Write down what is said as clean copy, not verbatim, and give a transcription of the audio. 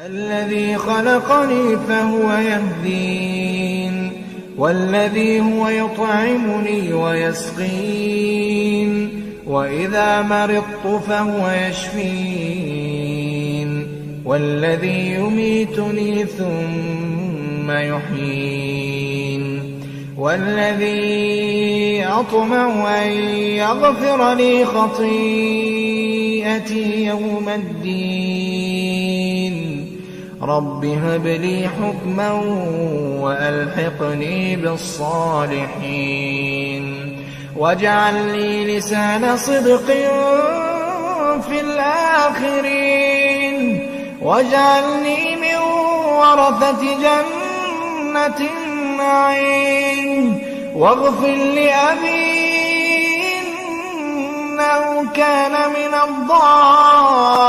الذي خلقني فهو يهدين والذي هو يطعمني ويسقين وإذا مرضت فهو يشفين والذي يميتني ثم يحيين والذي أطمع أن يغفر لي خطيئتي يوم الدين رب هب لي حكما وألحقني بالصالحين واجعل لي لسان صدق في الآخرين واجعلني من ورثة جنة النعيم واغفر لأبي إنه كان من الضالين